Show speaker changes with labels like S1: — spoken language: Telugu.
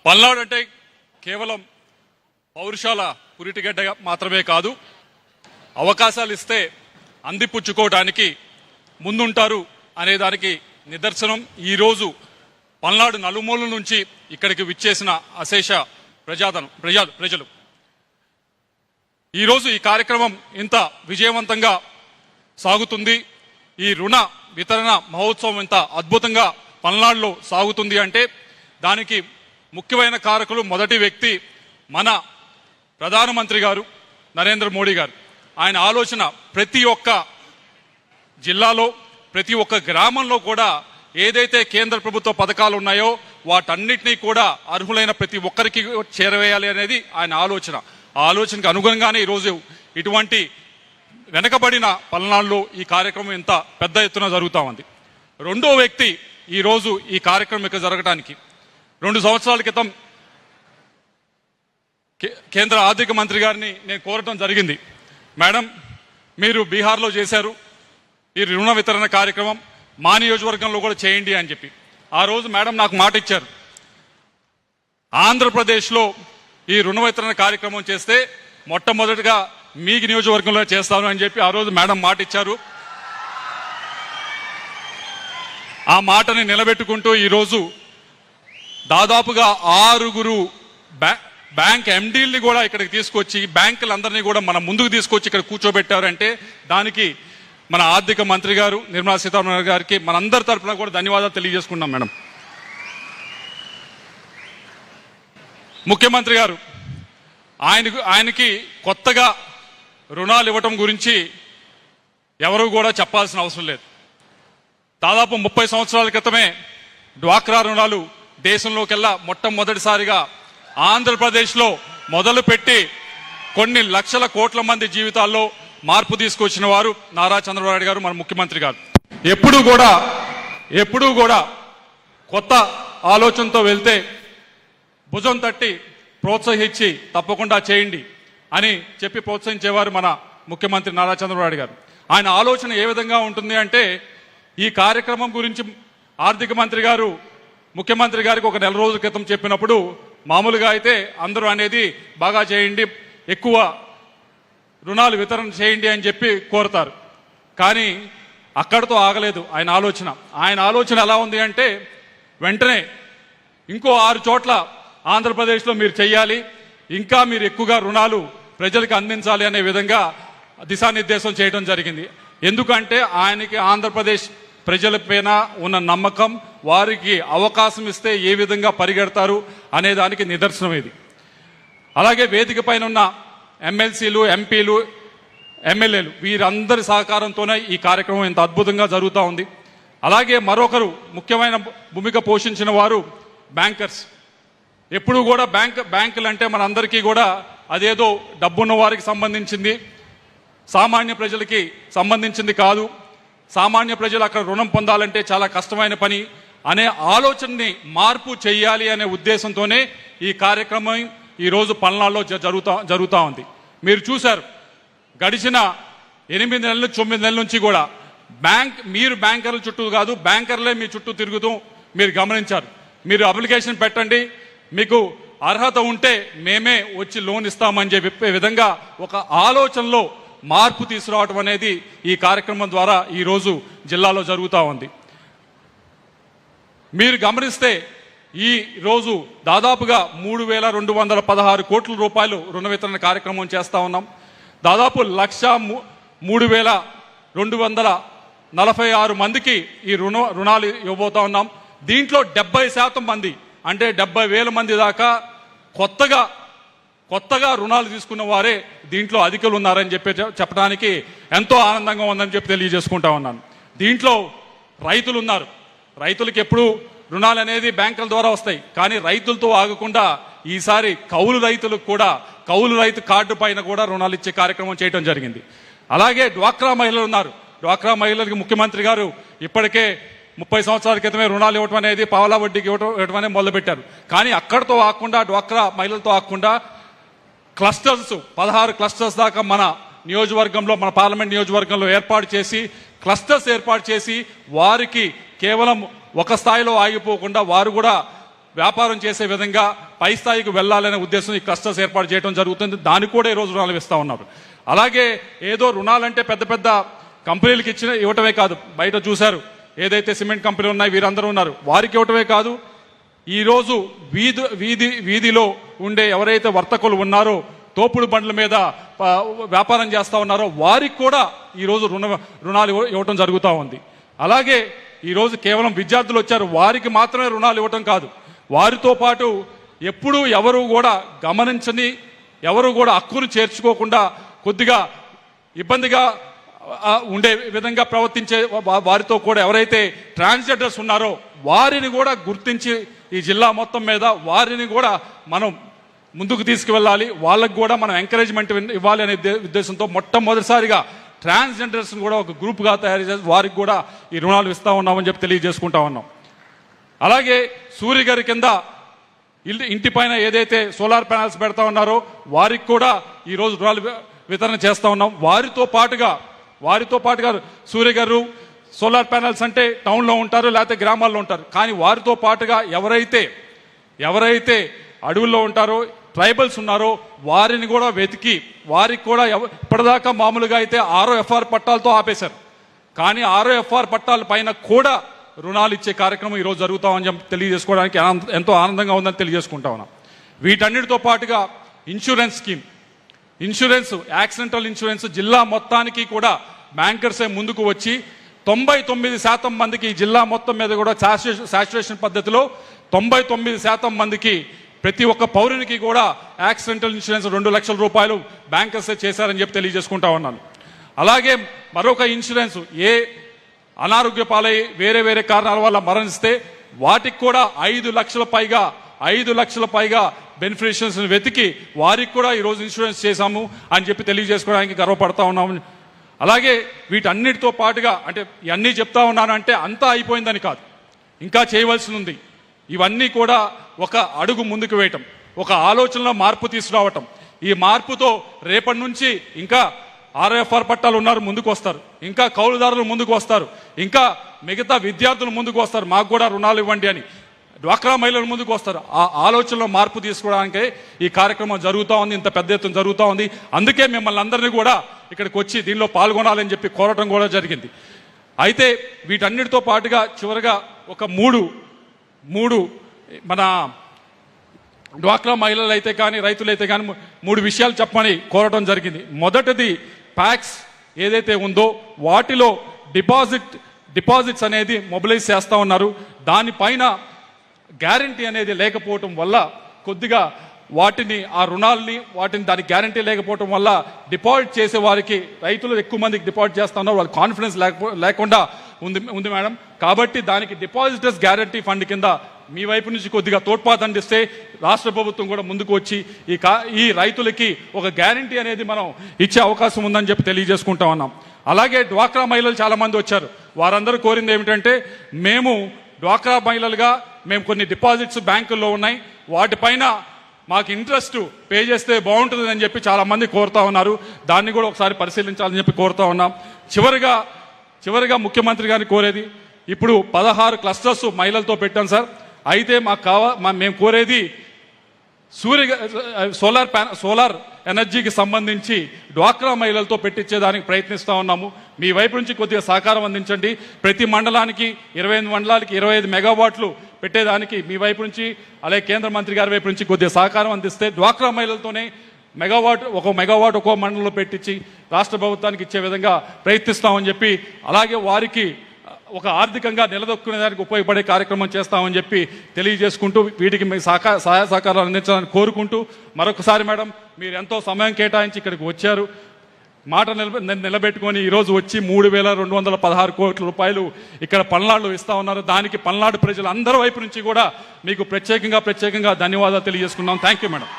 S1: పల్నాడు అంటే కేవలం పౌరుషాల పురిటిగడ్డ మాత్రమే కాదు, అవకాశాలు ఇస్తే అందిపుచ్చుకోవడానికి ముందుంటారు అనే దానికి నిదర్శనం. ఈరోజు పల్నాడు నలుమూలల నుంచి ఇక్కడికి విచ్చేసిన అశేష ప్రజలు ఈరోజు ఈ కార్యక్రమం ఇంత విజయవంతంగా సాగుతుంది. ఈ రుణ వితరణ మహోత్సవం ఇంత అద్భుతంగా పల్నాడులో సాగుతుంది అంటే దానికి ముఖ్యమైన కారకులు మొదటి వ్యక్తి మన ప్రధానమంత్రి గారు నరేంద్ర మోడీ గారు. ఆయన ఆలోచన ప్రతి ఒక్క జిల్లాలో ప్రతి ఒక్క గ్రామంలో కూడా ఏదైతే కేంద్ర ప్రభుత్వ పథకాలు ఉన్నాయో వాటన్నిటినీ కూడా అర్హులైన ప్రతి ఒక్కరికి చేరవేయాలి అనేది ఆయన ఆలోచన. ఆ ఆలోచనకు అనుగుణంగానే ఈరోజు ఇటువంటి వెనకబడిన పల్నాడులో ఈ కార్యక్రమం ఇంత పెద్ద ఎత్తున జరుగుతూ ఉంది. రెండో వ్యక్తి ఈరోజు ఈ కార్యక్రమం ఇక్కడ జరగడానికి 2 సంవత్సరాల క్రితం కేంద్ర ఆర్థిక మంత్రి గారిని నేను కోరటం జరిగింది. మేడం, మీరు బీహార్లో చేశారు ఈ రుణ వితరణ కార్యక్రమం, మా నియోజకవర్గంలో కూడా చేయండి అని చెప్పి. ఆ రోజు మేడం నాకు మాట ఇచ్చారు, ఆంధ్రప్రదేశ్లో ఈ రుణ వితరణ కార్యక్రమం చేస్తే మొట్టమొదటిగా మీ నియోజకవర్గంలో చేస్తాను అని చెప్పి ఆ రోజు మేడం మాట ఇచ్చారు. ఆ మాటని నిలబెట్టుకుంటూ ఈరోజు దాదాపుగా 6 బ్యాంక్ ఎండీల్ని కూడా ఇక్కడికి తీసుకొచ్చి బ్యాంకులందరినీ కూడా మన ముందుకు తీసుకొచ్చి ఇక్కడ కూర్చోబెట్టారంటే దానికి మన ఆర్థిక మంత్రి గారు నిర్మలా సీతారామన్ గారికి మనందరి తరఫున కూడా ధన్యవాదాలు తెలియజేసుకున్నాం. మేడం, ముఖ్యమంత్రి గారు ఆయనకి కొత్తగా రుణాలు ఇవ్వటం గురించి ఎవరు కూడా చెప్పాల్సిన అవసరం లేదు. దాదాపు 30 సంవత్సరాల క్రితమే డ్వాక్రా రుణాలు దేశంలోకెల్లా మొట్టమొదటిసారిగా ఆంధ్రప్రదేశ్లో మొదలుపెట్టి కొన్ని లక్షల కోట్ల మంది జీవితాల్లో మార్పు తీసుకొచ్చిన వారు నారా చంద్రబాబు నాయుడు గారు, మన ముఖ్యమంత్రి గారు. ఎప్పుడూ కూడా కొత్త ఆలోచనతో వెళ్తే భుజం తట్టి ప్రోత్సహించి తప్పకుండా చేయండి అని చెప్పి ప్రోత్సహించేవారు మన ముఖ్యమంత్రి నారా చంద్రబాబు నాయుడు గారు. ఆయన ఆలోచన ఏ విధంగా ఉంటుంది అంటే, ఈ కార్యక్రమం గురించి ఆర్థిక మంత్రి గారు ముఖ్యమంత్రి గారికి ఒక 4 రోజుల క్రితం చెప్పినప్పుడు మామూలుగా అయితే అందరూ అనేది బాగా చేయండి, ఎక్కువ రుణాలు వితరణ చేయండి అని చెప్పి కోరుతారు. కానీ అక్కడితో ఆగలేదు ఆయన ఆలోచన. ఆయన ఆలోచన ఎలా ఉంది అంటే, వెంటనే ఇంకో 6 చోట్ల ఆంధ్రప్రదేశ్లో మీరు చెయ్యాలి, ఇంకా మీరు ఎక్కువగా రుణాలు ప్రజలకు అందించాలి అనే విధంగా దిశానిర్దేశం చేయడం జరిగింది. ఎందుకంటే ఆయనకి ఆంధ్రప్రదేశ్ ప్రజలపైన ఉన్న నమ్మకం, వారికి అవకాశం ఇస్తే ఏ విధంగా పరిగెడతారు అనే దానికి నిదర్శనం ఇది. అలాగే వేదిక పైన ఉన్న ఎమ్మెల్సీలు, ఎంపీలు, ఎమ్మెల్యేలు వీరందరి సహకారంతోనే ఈ కార్యక్రమం ఇంత అద్భుతంగా జరుగుతూ ఉంది. అలాగే మరొకరు ముఖ్యమైన భూమిక పోషించిన వారు బ్యాంకర్స్. ఎప్పుడు కూడా బ్యాంకులు అంటే మనందరికీ కూడా అదేదో డబ్బున్న వారికి సంబంధించింది, సామాన్య ప్రజలకి సంబంధించింది కాదు. సామాన్య ప్రజలు అక్కడ రుణం పొందాలంటే చాలా కష్టమైన పని అనే ఆలోచనని మార్పు చేయాలి అనే ఉద్దేశంతోనే ఈ కార్యక్రమం ఈరోజు పల్నాడులో జరుగుతూ ఉంది. మీరు చూశారు, గడిచిన 8 నెలలు 9 నెలల నుంచి కూడా మీరు బ్యాంకర్ల చుట్టూ కాదు, బ్యాంకర్లే మీ చుట్టూ తిరుగుతూ మీరు గమనించారు. మీరు అప్లికేషన్ పెట్టండి, మీకు అర్హత ఉంటే మేమే వచ్చి లోన్ ఇస్తామని చెప్పే విధంగా ఒక ఆలోచనలో మార్పు తీసుకురావడం అనేది ఈ కార్యక్రమం ద్వారా ఈరోజు జిల్లాలో జరుగుతూ ఉంది. మీరు గమనిస్తే ఈ రోజు దాదాపుగా 3,216 కోట్ల రూపాయలు రుణ వితరణ కార్యక్రమం చేస్తూ ఉన్నాం. దాదాపు 1,02,246 మందికి ఈ రుణాలు ఇవ్వబోతా ఉన్నాం. దీంట్లో 70% మంది అంటే 70,000 మంది దాకా కొత్తగా రుణాలు తీసుకున్న వారే దీంట్లో అధికులు ఉన్నారని చెప్పడానికి ఎంతో ఆనందంగా ఉందని చెప్పి తెలియజేసుకుంటా ఉన్నాను. దీంట్లో రైతులు ఉన్నారు. రైతులకి ఎప్పుడు రుణాలు అనేది బ్యాంకుల ద్వారా వస్తాయి, కానీ రైతులతో ఆగకుండా ఈసారి కౌలు రైతులకు కూడా కౌలు రైతు కార్డు పైన కూడా రుణాలు ఇచ్చే కార్యక్రమం చేయడం జరిగింది. అలాగే డ్వాక్రా మహిళలు ఉన్నారు. డ్వాక్రా మహిళలకు ముఖ్యమంత్రి గారు ఇప్పటికే 30 సంవత్సరాల క్రితమే రుణాలు ఇవ్వటం అనేది పావలా వడ్డీకి ఇవ్వటం అనేది మొదలుపెట్టారు. కానీ అక్కడితో ఆగకుండా, డ్వాక్రా మహిళలతో ఆగకుండా క్లస్టర్స్ 16 క్లస్టర్స్ దాకా మన నియోజకవర్గంలో, మన పార్లమెంట్ నియోజకవర్గంలో క్లస్టర్స్ ఏర్పాటు చేసి వారికి కేవలం ఒక స్థాయిలో ఆగిపోకుండా వారు కూడా వ్యాపారం చేసే విధంగా పై స్థాయికి వెళ్ళాలనే ఉద్దేశం ఈ క్లస్టర్స్ ఏర్పాటు చేయడం జరుగుతుంది. దానికి కూడా ఈరోజు రుణాలు ఇస్తూ ఉన్నారు. అలాగే ఏదో రుణాలంటే పెద్ద పెద్ద కంపెనీలకు ఇవ్వటమే కాదు, బయట చూశారు ఏదైతే సిమెంట్ కంపెనీలు ఉన్నాయి వీరందరూ ఉన్నారు, వారికి ఇవ్వటమే కాదు, ఈరోజు వీధిలో ఉండే ఎవరైతే వర్తకులు ఉన్నారో, తోపుడు బండ్ల మీద వ్యాపారం చేస్తూ ఉన్నారో వారికి కూడా ఈరోజు రుణాలు ఇవ్వటం జరుగుతూ ఉంది. అలాగే ఈరోజు కేవలం విద్యార్థులు వచ్చారు, వారికి మాత్రమే రుణాలు ఇవ్వటం కాదు, వారితో పాటు ఎప్పుడూ ఎవరు కూడా గమనించని, ఎవరు కూడా హక్కును చేర్చుకోకుండా కొద్దిగా ఇబ్బందిగా ఉండే విధంగా ప్రవర్తించే వారితో కూడా ఎవరైతే ట్రాన్స్జెండర్స్ ఉన్నారో వారిని కూడా గుర్తించి ఈ జిల్లా మొత్తం మీద వారిని కూడా మనం ముందుకు తీసుకువెళ్ళాలి, వాళ్ళకు కూడా మనం ఎంకరేజ్మెంట్ ఇవ్వాలి అనే ఉద్దేశంతో మొట్టమొదటిసారిగా ట్రాన్స్జెండర్స్ని కూడా ఒక గ్రూప్గా తయారు చేసి వారికి కూడా ఈ రుణాలు ఇస్తూ ఉన్నామని చెప్పి తెలియజేసుకుంటా ఉన్నాం. అలాగే సూర్య గారి కింద ఇంటి పైన ఏదైతే సోలార్ ప్యానల్స్ పెడతా ఉన్నారో వారికి కూడా ఈరోజు రుణాలు వితరణ చేస్తూ ఉన్నాం. వారితో పాటుగా సూర్య గారు సోలార్ ప్యానల్స్ అంటే టౌన్లో ఉంటారు లేకపోతే గ్రామాల్లో ఉంటారు, కానీ వారితో పాటుగా ఎవరైతే అడవుల్లో ఉంటారో ట్రైబల్స్ ఉన్నారో వారిని కూడా వెతికి వారికి కూడా ఇప్పటిదాకా మామూలుగా అయితే ROFR పట్టాలతో ఆపేశారు, కానీ ROFR పట్టాల పైన కూడా రుణాలు ఇచ్చే కార్యక్రమం ఈరోజు జరుగుతామని చెప్పి తెలియజేసుకోవడానికి ఎంతో ఆనందంగా ఉందని తెలియజేసుకుంటా ఉన్నాం. వీటన్నిటితో పాటుగా ఇన్సూరెన్స్ యాక్సిడెంటల్ ఇన్సూరెన్స్ జిల్లా మొత్తానికి కూడా బ్యాంకర్సే ముందుకు వచ్చి 99% మందికి ఈ జిల్లా మొత్తం మీద కూడా శాచురేషన్ పద్ధతిలో 99% మందికి ప్రతి ఒక్క పౌరునికి కూడా యాక్సిడెంటల్ ఇన్సూరెన్స్ 2 లక్షల రూపాయలు బ్యాంకర్సే చేశారని చెప్పి తెలియజేసుకుంటా ఉన్నాను. అలాగే మరొక ఇన్సూరెన్స్ ఏ అనారోగ్య పాలై వేరే కారణాల వల్ల మరణిస్తే వాటికి కూడా 5 లక్షల పైగా బెనిఫిషియరీస్ వెతికి వారికి కూడా ఈరోజు ఇన్సూరెన్స్ చేశాము అని చెప్పి తెలియజేసుకోవడానికి గర్వపడతా ఉన్నాము. అలాగే వీటన్నిటితో పాటుగా అంటే ఇవన్నీ చెప్తా ఉన్నాను అంటే అంతా అయిపోయిందని కాదు, ఇంకా చేయవలసి ఉంది. ఇవన్నీ కూడా ఒక అడుగు ముందుకు వేయటం, ఒక ఆలోచనలో మార్పు తీసుకురావటం. ఈ మార్పుతో రేపటి నుంచి ఇంకా ROFR పట్టాలు ఉన్నారు ముందుకు వస్తారు, ఇంకా కౌలుదారులు ముందుకు వస్తారు, ఇంకా మిగతా విద్యార్థులు ముందుకు వస్తారు, మాకు కూడా రుణాలు ఇవ్వండి అని డ్వాక్రా మహిళలు ముందుకు వస్తారు. ఆ ఆలోచనలో మార్పు తీసుకోవడానికే ఈ కార్యక్రమం జరుగుతూ ఉంది, ఇంత పెద్ద ఎత్తున జరుగుతూ ఉంది. అందుకే మిమ్మల్ని అందరినీ కూడా ఇక్కడికి వచ్చి దీనిలో పాల్గొనాలని చెప్పి కోరటం కూడా జరిగింది. అయితే వీటన్నిటితో పాటుగా చివరిగా ఒక మూడు మన డ్వాక్రా మహిళలు అయితే కానీ రైతులైతే కానీ 3 విషయాలు చెప్పమని కోరటం జరిగింది. మొదటిది ప్యాక్స్ ఏదైతే ఉందో వాటిలో డిపాజిట్స్ అనేది మొబిలైజ్ చేస్తూ ఉన్నారు, దానిపైన గ్యారంటీ అనేది లేకపోవటం వల్ల కొద్దిగా దానికి గ్యారంటీ లేకపోవటం వల్ల డిపాజిట్ చేసే వారికి రైతులు ఎక్కువ మందికి డిపాజిట్ చేస్తూ ఉన్నారు, వాళ్ళకి కాన్ఫిడెన్స్ లేకుండా ఉంది మేడం. కాబట్టి దానికి డిపాజిటర్స్ గ్యారంటీ ఫండ్ కింద మీ వైపు నుంచి కొద్దిగా తోడ్పాటు అందిస్తే రాష్ట్ర ప్రభుత్వం కూడా ముందుకు వచ్చి ఈ రైతులకి ఒక గ్యారంటీ అనేది మనం ఇచ్చే అవకాశం ఉందని చెప్పి తెలియజేసుకుంటా ఉన్నాం. అలాగే డ్వాక్రా మహిళలు చాలా మంది వచ్చారు, వారందరూ కోరింది ఏమిటంటే మేము డ్వాక్రా మహిళలుగా మేము కొన్ని డిపాజిట్స్ బ్యాంకుల్లో ఉన్నాయి, వాటిపైన మాకు ఇంట్రెస్ట్ పే చేస్తే బాగుంటుంది అని చెప్పి చాలా మంది కోరుతా ఉన్నారు. దాన్ని కూడా ఒకసారి పరిశీలించాలని చెప్పి కోరుతా ఉన్నాం. చివరిగా ముఖ్యమంత్రి గారిని కోరేది, ఇప్పుడు 16 క్లస్టర్స్ మహిళలతో పెట్టాం సార్, అయితే మేము కోరేది సోలార్ ఎనర్జీకి సంబంధించి డ్వాక్రా మహిళలతో పెట్టించేదానికి ప్రయత్నిస్తూ ఉన్నాము. మీ వైపు నుంచి కొద్దిగా సహకారం అందించండి. ప్రతి మండలానికి 25 మండలాలకి 25 మెగావాట్లు పెట్టేదానికి మీ వైపు నుంచి అలాగే కేంద్ర మంత్రి గారి వైపు నుంచి కొద్దిగా సహకారం అందిస్తే డ్వాక్రా మహిళలతోనే ఒక మెగావాట్ ఒక్కో మండలంలో పెట్టించి రాష్ట్ర ప్రభుత్వానికి ఇచ్చే విధంగా ప్రయత్నిస్తామని చెప్పి, అలాగే వారికి ఒక ఆర్థికంగా నిలదొక్కునేదానికి ఉపయోగపడే కార్యక్రమం చేస్తామని చెప్పి తెలియజేసుకుంటూ వీటికి మీ సహాయ సహకారాలు అందించాలని కోరుకుంటూ మరొకసారి మేడం మీరు ఎంతో సమయం కేటాయించి ఇక్కడికి వచ్చారు, మాట నిలబెట్టుకొని ఈరోజు వచ్చి 3,216 కోట్ల రూపాయలు ఇక్కడ పల్నాడులో ఇస్తా ఉన్నారు. దానికి పల్నాడు ప్రజలు అందరి వైపు నుంచి కూడా మీకు ప్రత్యేకంగా ధన్యవాదాలు తెలియజేసుకున్నాం. Thank you madam.